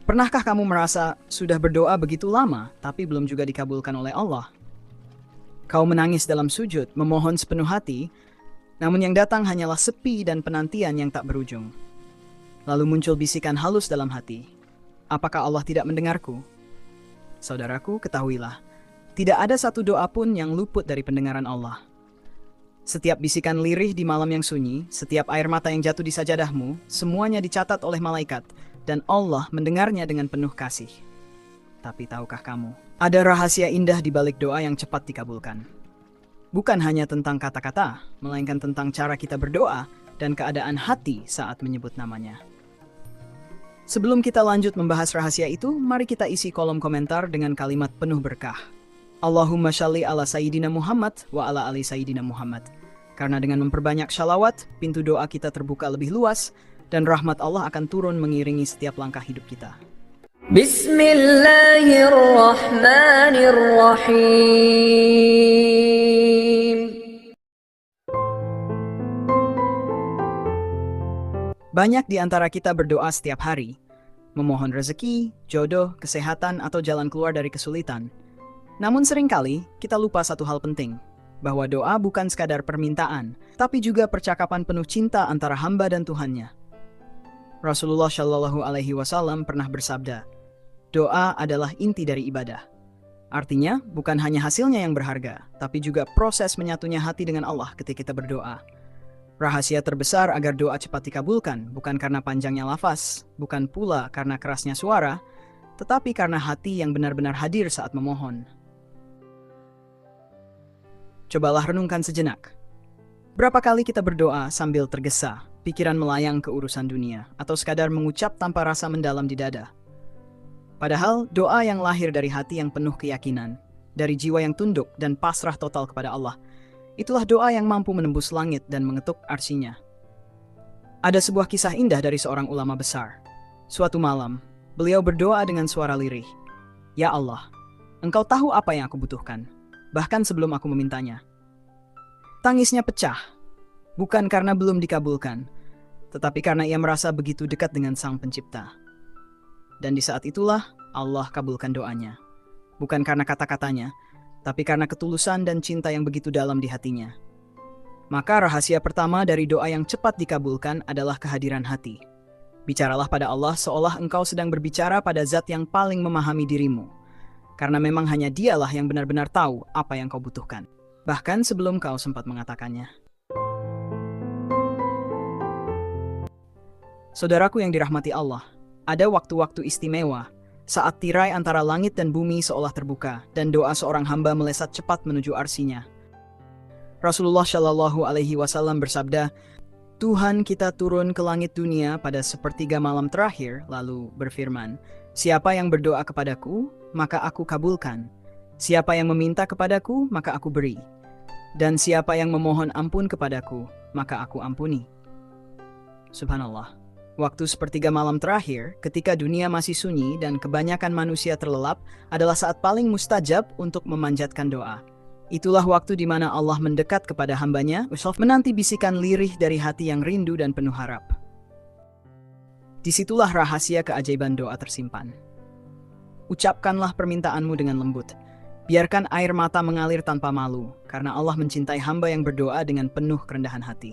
Pernahkah kamu merasa sudah berdoa begitu lama, tapi belum juga dikabulkan oleh Allah? Kau menangis dalam sujud, memohon sepenuh hati, namun yang datang hanyalah sepi dan penantian yang tak berujung. Lalu muncul bisikan halus dalam hati. Apakah Allah tidak mendengarku? Saudaraku, ketahuilah, tidak ada satu doa pun yang luput dari pendengaran Allah. Setiap bisikan lirih di malam yang sunyi, setiap air mata yang jatuh di sajadahmu, semuanya dicatat oleh malaikat, dan Allah mendengarnya dengan penuh kasih. Tapi tahukah kamu, ada rahasia indah di balik doa yang cepat dikabulkan. Bukan hanya tentang kata-kata, melainkan tentang cara kita berdoa dan keadaan hati saat menyebut namanya. Sebelum kita lanjut membahas rahasia itu, mari kita isi kolom komentar dengan kalimat penuh berkah. Allahumma shalli ala Sayyidina Muhammad wa ala ali Sayyidina Muhammad. Karena dengan memperbanyak shalawat, pintu doa kita terbuka lebih luas, dan rahmat Allah akan turun mengiringi setiap langkah hidup kita. Bismillahirrahmanirrahim. Banyak di antara kita berdoa setiap hari, memohon rezeki, jodoh, kesehatan, atau jalan keluar dari kesulitan. Namun seringkali kita lupa satu hal penting, bahwa doa bukan sekadar permintaan, tapi juga percakapan penuh cinta antara hamba dan Tuhannya. Rasulullah Shallallahu Alaihi Wasallam pernah bersabda, doa adalah inti dari ibadah. Artinya, bukan hanya hasilnya yang berharga, tapi juga proses menyatunya hati dengan Allah ketika kita berdoa. Rahasia terbesar agar doa cepat dikabulkan bukan karena panjangnya lafaz, bukan pula karena kerasnya suara, tetapi karena hati yang benar-benar hadir saat memohon. Cobalah renungkan sejenak. Berapa kali kita berdoa sambil tergesa, pikiran melayang ke urusan dunia, atau sekadar mengucap tanpa rasa mendalam di dada? Padahal doa yang lahir dari hati yang penuh keyakinan, dari jiwa yang tunduk dan pasrah total kepada Allah, itulah doa yang mampu menembus langit dan mengetuk arsinya. Ada sebuah kisah indah dari seorang ulama besar. Suatu malam, beliau berdoa dengan suara lirih. Ya Allah, Engkau tahu apa yang aku butuhkan, bahkan sebelum aku memintanya. Tangisnya pecah, bukan karena belum dikabulkan, tetapi karena ia merasa begitu dekat dengan Sang Pencipta. Dan di saat itulah Allah kabulkan doanya. Bukan karena kata-katanya, tapi karena ketulusan dan cinta yang begitu dalam di hatinya. Maka rahasia pertama dari doa yang cepat dikabulkan adalah kehadiran hati. Bicaralah pada Allah seolah engkau sedang berbicara pada zat yang paling memahami dirimu. Karena memang hanya Dialah yang benar-benar tahu apa yang kau butuhkan, bahkan sebelum kau sempat mengatakannya. Saudaraku yang dirahmati Allah, ada waktu-waktu istimewa saat tirai antara langit dan bumi seolah terbuka dan doa seorang hamba melesat cepat menuju arsinya. Rasulullah Shallallahu Alaihi Wasallam bersabda, Tuhan kita turun ke langit dunia pada sepertiga malam terakhir lalu berfirman, siapa yang berdoa kepadaku, maka aku kabulkan. Siapa yang meminta kepadaku, maka aku beri. Dan siapa yang memohon ampun kepadaku, maka aku ampuni. Subhanallah. Waktu sepertiga malam terakhir, ketika dunia masih sunyi dan kebanyakan manusia terlelap, adalah saat paling mustajab untuk memanjatkan doa. Itulah waktu di mana Allah mendekat kepada hambanya, menanti bisikan lirih dari hati yang rindu dan penuh harap. Disitulah rahasia keajaiban doa tersimpan. Ucapkanlah permintaanmu dengan lembut. Biarkan air mata mengalir tanpa malu, karena Allah mencintai hamba yang berdoa dengan penuh kerendahan hati.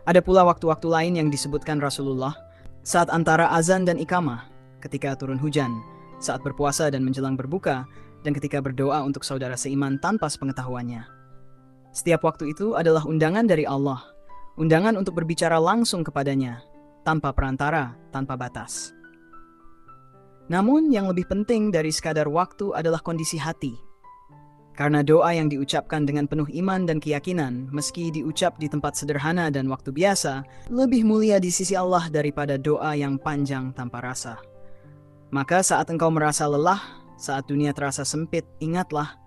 Ada pula waktu-waktu lain yang disebutkan Rasulullah, saat antara azan dan iqamah, ketika turun hujan, saat berpuasa dan menjelang berbuka, dan ketika berdoa untuk saudara seiman tanpa sepengetahuannya. Setiap waktu itu adalah undangan dari Allah, undangan untuk berbicara langsung kepadanya, tanpa perantara, tanpa batas. Namun yang lebih penting dari sekadar waktu adalah kondisi hati. Karena doa yang diucapkan dengan penuh iman dan keyakinan, meski diucap di tempat sederhana dan waktu biasa, lebih mulia di sisi Allah daripada doa yang panjang tanpa rasa. Maka saat engkau merasa lelah, saat dunia terasa sempit, ingatlah,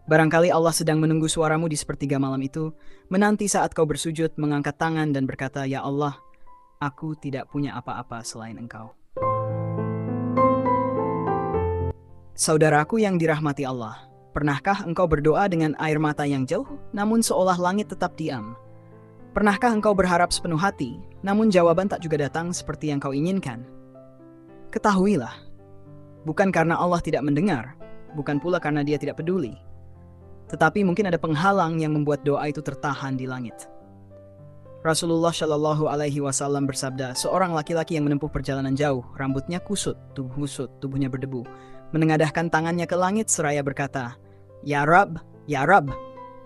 barangkali Allah sedang menunggu suaramu di sepertiga malam itu, menanti saat kau bersujud, mengangkat tangan dan berkata, Ya Allah, aku tidak punya apa-apa selain Engkau. Saudaraku yang dirahmati Allah, pernahkah engkau berdoa dengan air mata yang jauh, namun seolah langit tetap diam? Pernahkah engkau berharap sepenuh hati, namun jawaban tak juga datang seperti yang kau inginkan? Ketahuilah, bukan karena Allah tidak mendengar, bukan pula karena Dia tidak peduli, tetapi mungkin ada penghalang yang membuat doa itu tertahan di langit. Rasulullah Shallallahu Alaihi Wasallam bersabda, seorang laki-laki yang menempuh perjalanan jauh, rambutnya kusut, tubuhnya berdebu, menengadahkan tangannya ke langit seraya berkata, Ya Rab, Ya Rab,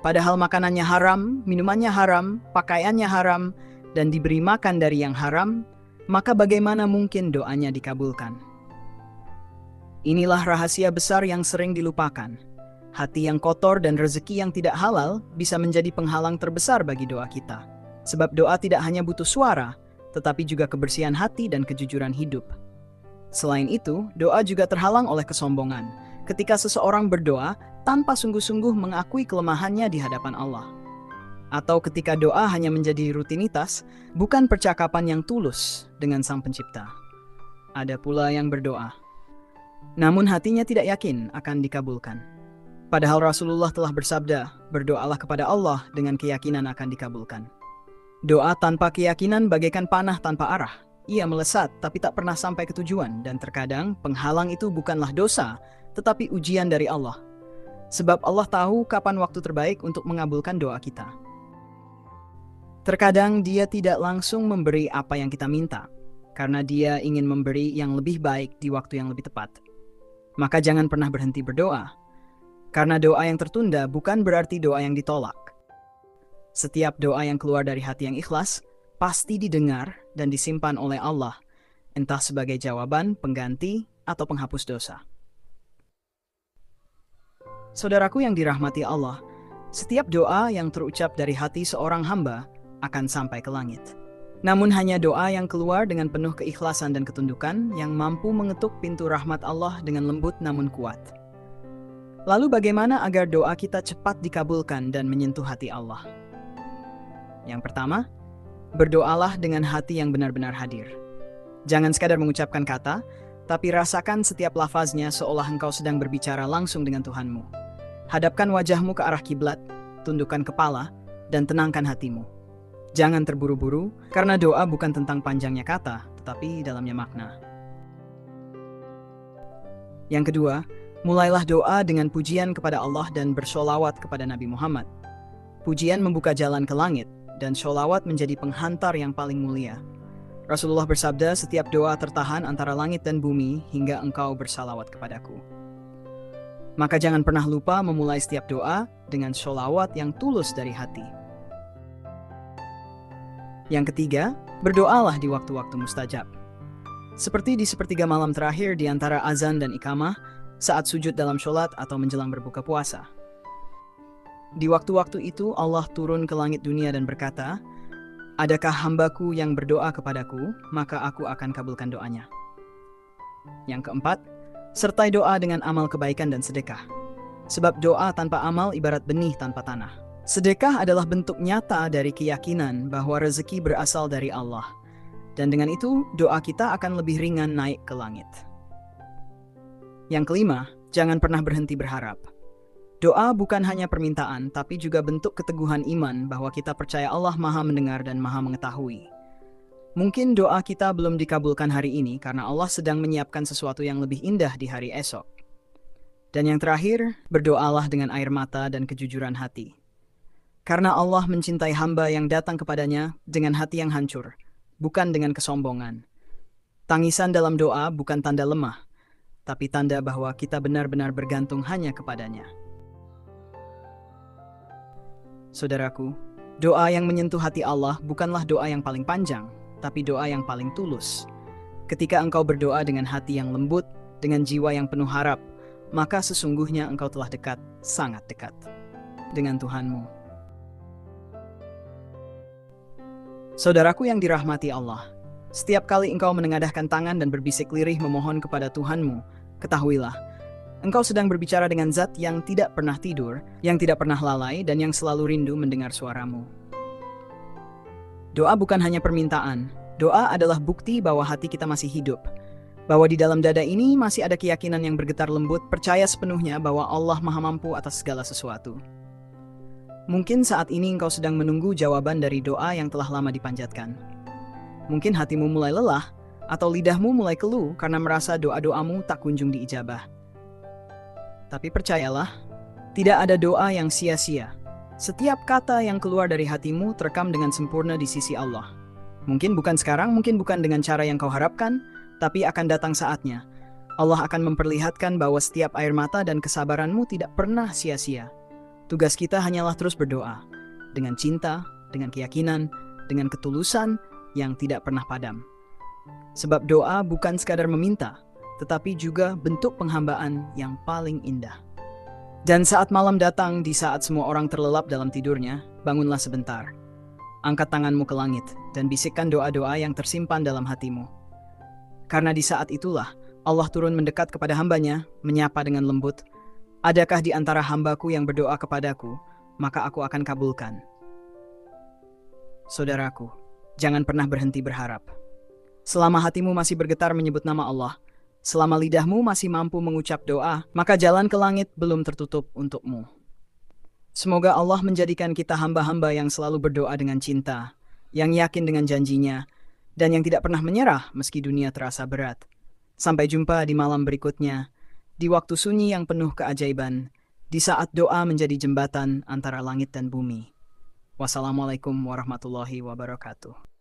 padahal makanannya haram, minumannya haram, pakaiannya haram, dan diberi makan dari yang haram, maka bagaimana mungkin doanya dikabulkan? Inilah rahasia besar yang sering dilupakan. Hati yang kotor dan rezeki yang tidak halal bisa menjadi penghalang terbesar bagi doa kita. Sebab doa tidak hanya butuh suara, tetapi juga kebersihan hati dan kejujuran hidup. Selain itu, doa juga terhalang oleh kesombongan. Ketika seseorang berdoa tanpa sungguh-sungguh mengakui kelemahannya di hadapan Allah. Atau ketika doa hanya menjadi rutinitas, bukan percakapan yang tulus dengan Sang Pencipta. Ada pula yang berdoa, namun hatinya tidak yakin akan dikabulkan. Padahal Rasulullah telah bersabda, berdoalah kepada Allah dengan keyakinan akan dikabulkan. Doa tanpa keyakinan bagaikan panah tanpa arah. Ia melesat tapi tak pernah sampai ke tujuan, dan terkadang penghalang itu bukanlah dosa, tetapi ujian dari Allah. Sebab Allah tahu kapan waktu terbaik untuk mengabulkan doa kita. Terkadang Dia tidak langsung memberi apa yang kita minta, karena Dia ingin memberi yang lebih baik di waktu yang lebih tepat. Maka jangan pernah berhenti berdoa, karena doa yang tertunda bukan berarti doa yang ditolak. Setiap doa yang keluar dari hati yang ikhlas, pasti didengar dan disimpan oleh Allah, entah sebagai jawaban, pengganti, atau penghapus dosa. Saudaraku yang dirahmati Allah, setiap doa yang terucap dari hati seorang hamba akan sampai ke langit. Namun hanya doa yang keluar dengan penuh keikhlasan dan ketundukan yang mampu mengetuk pintu rahmat Allah dengan lembut namun kuat. Lalu bagaimana agar doa kita cepat dikabulkan dan menyentuh hati Allah? Yang pertama, berdoalah dengan hati yang benar-benar hadir. Jangan sekadar mengucapkan kata, tapi rasakan setiap lafaznya seolah engkau sedang berbicara langsung dengan Tuhanmu. Hadapkan wajahmu ke arah kiblat, tundukkan kepala, dan tenangkan hatimu. Jangan terburu-buru, karena doa bukan tentang panjangnya kata, tetapi dalamnya makna. Yang kedua, mulailah doa dengan pujian kepada Allah dan bersholawat kepada Nabi Muhammad. Pujian membuka jalan ke langit, dan sholawat menjadi penghantar yang paling mulia. Rasulullah bersabda, setiap doa tertahan antara langit dan bumi hingga engkau bersalawat kepadaku. Maka jangan pernah lupa memulai setiap doa dengan sholawat yang tulus dari hati. Yang ketiga, berdoalah di waktu-waktu mustajab. Seperti di sepertiga malam terakhir di antara azan dan iqamah, saat sujud dalam sholat atau menjelang berbuka puasa. Di waktu-waktu itu Allah turun ke langit dunia dan berkata, adakah hambaku yang berdoa kepadaku, maka aku akan kabulkan doanya. Yang keempat, sertai doa dengan amal kebaikan dan sedekah. Sebab doa tanpa amal ibarat benih tanpa tanah. Sedekah adalah bentuk nyata dari keyakinan bahwa rezeki berasal dari Allah. Dan dengan itu, doa kita akan lebih ringan naik ke langit. Yang kelima, jangan pernah berhenti berharap. Doa bukan hanya permintaan, tapi juga bentuk keteguhan iman bahwa kita percaya Allah Maha mendengar dan Maha mengetahui. Mungkin doa kita belum dikabulkan hari ini karena Allah sedang menyiapkan sesuatu yang lebih indah di hari esok. Dan yang terakhir, berdoalah dengan air mata dan kejujuran hati. Karena Allah mencintai hamba yang datang kepadanya dengan hati yang hancur, bukan dengan kesombongan. Tangisan dalam doa bukan tanda lemah, tapi tanda bahwa kita benar-benar bergantung hanya kepadanya. Saudaraku, doa yang menyentuh hati Allah bukanlah doa yang paling panjang, tapi doa yang paling tulus. Ketika engkau berdoa dengan hati yang lembut, dengan jiwa yang penuh harap, maka sesungguhnya engkau telah dekat, sangat dekat, dengan Tuhanmu. Saudaraku yang dirahmati Allah, setiap kali engkau menengadahkan tangan dan berbisik lirih memohon kepada Tuhanmu, ketahuilah, engkau sedang berbicara dengan Zat yang tidak pernah tidur, yang tidak pernah lalai, dan yang selalu rindu mendengar suaramu. Doa bukan hanya permintaan, doa adalah bukti bahwa hati kita masih hidup, bahwa di dalam dada ini masih ada keyakinan yang bergetar lembut, percaya sepenuhnya bahwa Allah Maha Mampu atas segala sesuatu. Mungkin saat ini engkau sedang menunggu jawaban dari doa yang telah lama dipanjatkan. Mungkin hatimu mulai lelah, Atau lidahmu mulai keluh karena merasa doa-doamu tak kunjung diijabah. Tapi percayalah, tidak ada doa yang sia-sia. Setiap kata yang keluar dari hatimu terekam dengan sempurna di sisi Allah. Mungkin bukan sekarang, mungkin bukan dengan cara yang kau harapkan, tapi akan datang saatnya. Allah akan memperlihatkan bahwa setiap air mata dan kesabaranmu tidak pernah sia-sia. Tugas kita hanyalah terus berdoa, dengan cinta, dengan keyakinan, dengan ketulusan yang tidak pernah padam. Sebab doa bukan sekadar meminta, tetapi juga bentuk penghambaan yang paling indah. Dan saat malam datang, di saat semua orang terlelap dalam tidurnya, bangunlah sebentar. Angkat tanganmu ke langit dan bisikkan doa-doa yang tersimpan dalam hatimu. Karena di saat itulah Allah turun mendekat kepada hambanya, menyapa dengan lembut, "Adakah di antara hambaku yang berdoa kepadaku, maka aku akan kabulkan." Saudaraku, jangan pernah berhenti berharap. Selama hatimu masih bergetar menyebut nama Allah, selama lidahmu masih mampu mengucap doa, maka jalan ke langit belum tertutup untukmu. Semoga Allah menjadikan kita hamba-hamba yang selalu berdoa dengan cinta, yang yakin dengan janjinya, dan yang tidak pernah menyerah meski dunia terasa berat. Sampai jumpa di malam berikutnya, di waktu sunyi yang penuh keajaiban, di saat doa menjadi jembatan antara langit dan bumi. Wassalamualaikum warahmatullahi wabarakatuh.